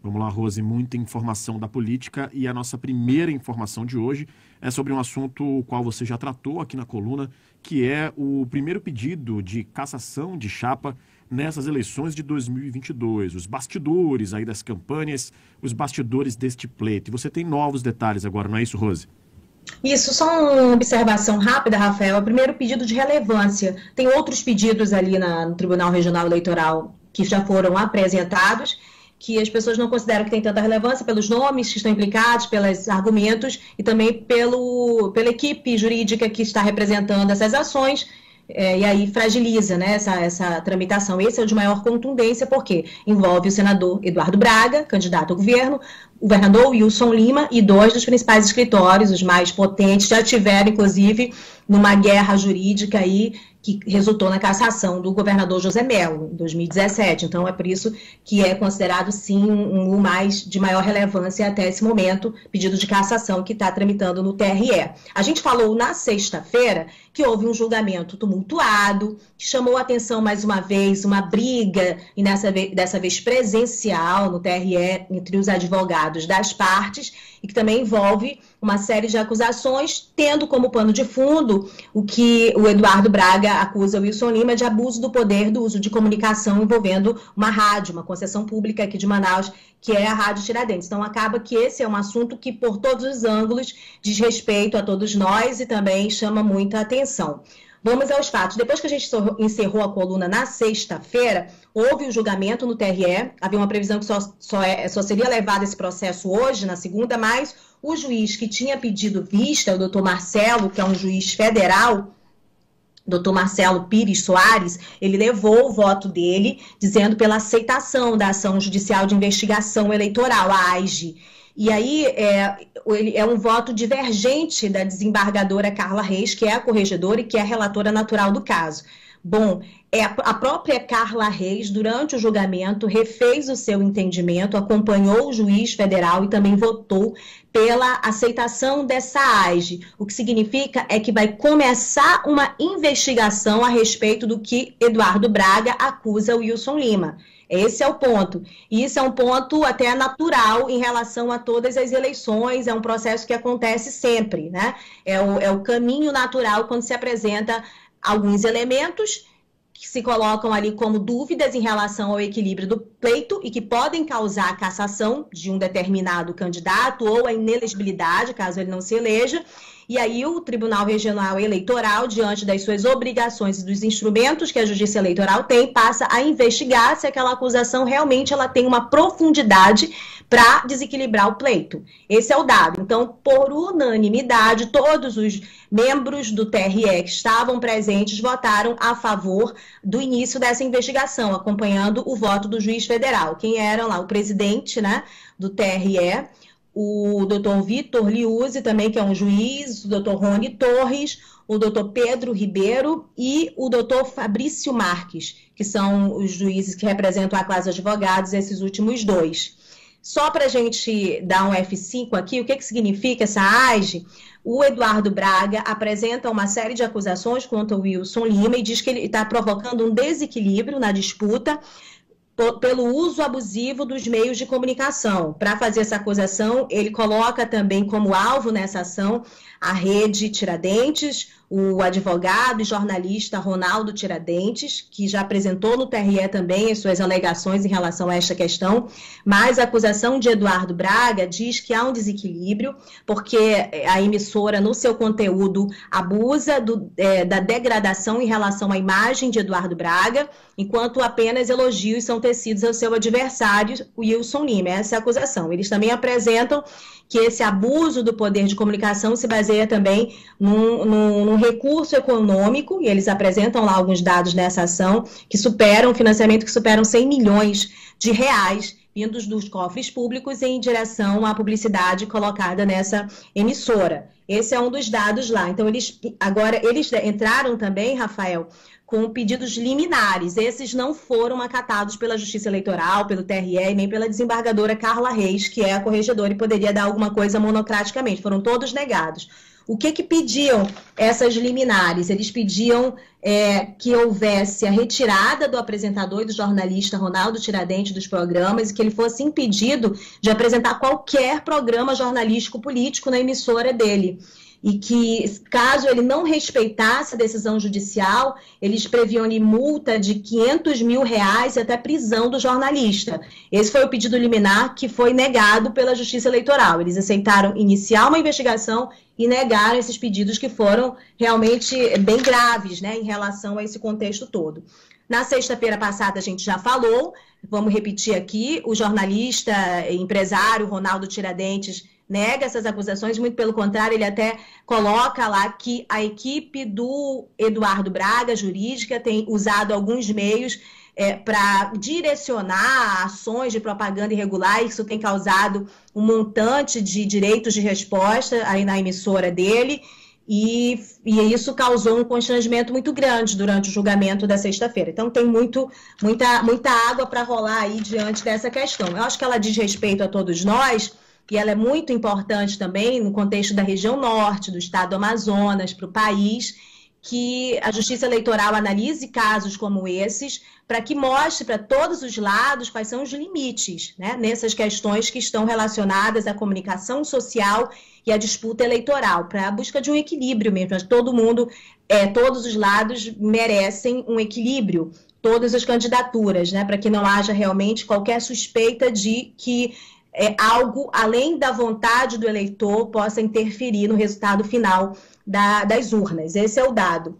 Vamos lá, Rose, muita informação da política e a nossa primeira informação de hoje é sobre um assunto o qual você já tratou aqui na coluna, que é o primeiro pedido de cassação de chapa nessas eleições de 2022. Os bastidores aí das campanhas, os bastidores deste pleito. E você tem novos detalhes agora, não é isso, Rose? Isso, só uma observação rápida, Rafael. É o primeiro pedido de relevância. Tem outros pedidos ali no Tribunal Regional Eleitoral que já foram apresentados, que as pessoas não consideram que tem tanta relevância pelos nomes que estão implicados, pelos argumentos e também pela equipe jurídica que está representando essas ações, e aí fragiliza, né, essa tramitação. Esse é o de maior contundência, porque envolve o senador Eduardo Braga, candidato ao governo, o governador Wilson Lima e dois dos principais escritórios, os mais potentes, já tiveram, inclusive, numa guerra jurídica aí, que resultou na cassação do governador José Mello, em 2017. Então, é por isso que é considerado, sim, um mais de maior relevância até esse momento, pedido de cassação que está tramitando no TRE. A gente falou na sexta-feira que houve um julgamento tumultuado, que chamou a atenção, mais uma vez, uma briga, e dessa vez presencial, no TRE, entre os advogados das partes, e que também envolve uma série de acusações, tendo como pano de fundo o que o Eduardo Braga acusa o Wilson Lima de abuso do poder do uso de comunicação envolvendo uma rádio, uma concessão pública aqui de Manaus, que é a Rádio Tiradentes. Então, acaba que esse é um assunto que, por todos os ângulos, diz respeito a todos nós e também chama muita atenção. Vamos aos fatos. Depois que a gente encerrou a coluna na sexta-feira, houve um julgamento no TRE, havia uma previsão que só seria levado esse processo hoje, na segunda, mas o juiz que tinha pedido vista, o doutor Marcelo, que é um juiz federal, doutor Marcelo Pires Soares, ele levou o voto dele, dizendo pela aceitação da ação judicial de investigação eleitoral, a AIGE. E aí é um voto divergente da desembargadora Carla Reis, que é a corregedora e que é a relatora natural do caso. Bom, a própria Carla Reis, durante o julgamento, refez o seu entendimento, acompanhou o juiz federal e também votou pela aceitação dessa AIGE. O que significa é que vai começar uma investigação a respeito do que Eduardo Braga acusa o Wilson Lima. Esse é o ponto. E isso é um ponto até natural em relação a todas as eleições, é um processo que acontece sempre, né? É o caminho natural quando se apresenta alguns elementos que se colocam ali como dúvidas em relação ao equilíbrio do pleito e que podem causar a cassação de um determinado candidato ou a inelegibilidade, caso ele não se eleja. E aí o Tribunal Regional Eleitoral, diante das suas obrigações e dos instrumentos que a Justiça Eleitoral tem, passa a investigar se aquela acusação realmente ela tem uma profundidade para desequilibrar o pleito. Esse é o dado. Então, por unanimidade, todos os membros do TRE que estavam presentes votaram a favor do início dessa investigação, acompanhando o voto do juiz federal. Quem eram lá? O presidente, né, do TRE, o doutor Vitor Liuzzi, também, que é um juiz, o doutor Rony Torres, o doutor Pedro Ribeiro e o doutor Fabrício Marques, que são os juízes que representam a classe de advogados, esses últimos dois. Só para a gente dar um F5 aqui, o que significa essa AIGE? O Eduardo Braga apresenta uma série de acusações contra o Wilson Lima e diz que ele está provocando um desequilíbrio na disputa pelo uso abusivo dos meios de comunicação. Para fazer essa acusação, ele coloca também como alvo nessa ação a Rede Tiradentes, o advogado e jornalista Ronaldo Tiradentes, que já apresentou no TRE também as suas alegações em relação a esta questão, mas a acusação de Eduardo Braga diz que há um desequilíbrio, porque a emissora, no seu conteúdo, abusa da degradação em relação à imagem de Eduardo Braga, enquanto apenas elogios são tecidos ao seu adversário, o Wilson Lima. Essa é a acusação. Eles também apresentam que esse abuso do poder de comunicação se baseia também num recurso econômico, e eles apresentam lá alguns dados nessa ação, que superam, financiamento que superam 100 milhões de reais vindos dos cofres públicos em direção à publicidade colocada nessa emissora. Esse é um dos dados lá. Então, eles entraram também, Rafael, com pedidos liminares. Esses não foram acatados pela Justiça Eleitoral, pelo TRE e nem pela desembargadora Carla Reis, que é a corregedora e poderia dar alguma coisa monocraticamente. Foram todos negados. O que pediam essas liminares? Eles pediam que houvesse a retirada do apresentador e do jornalista Ronaldo Tiradentes dos programas e que ele fosse impedido de apresentar qualquer programa jornalístico político na emissora dele. E que, caso ele não respeitasse a decisão judicial, eles previam multa de R$500 mil e até prisão do jornalista. Esse foi o pedido liminar que foi negado pela Justiça Eleitoral. Eles aceitaram iniciar uma investigação e negaram esses pedidos que foram realmente bem graves, né, em relação a esse contexto todo. Na sexta-feira passada a gente já falou, vamos repetir aqui, o jornalista e empresário Ronaldo Tiradentes nega essas acusações, muito pelo contrário, ele até coloca lá que a equipe do Eduardo Braga, jurídica, tem usado alguns meios para direcionar ações de propaganda irregular, e isso tem causado um montante de direitos de resposta aí na emissora dele, e isso causou um constrangimento muito grande durante o julgamento da sexta-feira. Então tem muita água para rolar aí diante dessa questão. Eu acho que ela diz respeito a todos nós, e ela é muito importante também no contexto da região norte, do estado do Amazonas, para o país, que a Justiça Eleitoral analise casos como esses, para que mostre para todos os lados quais são os limites, né, nessas questões que estão relacionadas à comunicação social e à disputa eleitoral, para a busca de um equilíbrio mesmo. Todo mundo, todos os lados merecem um equilíbrio, todas as candidaturas, né, para que não haja realmente qualquer suspeita de que algo além da vontade do eleitor possa interferir no resultado final das urnas. Esse é o dado.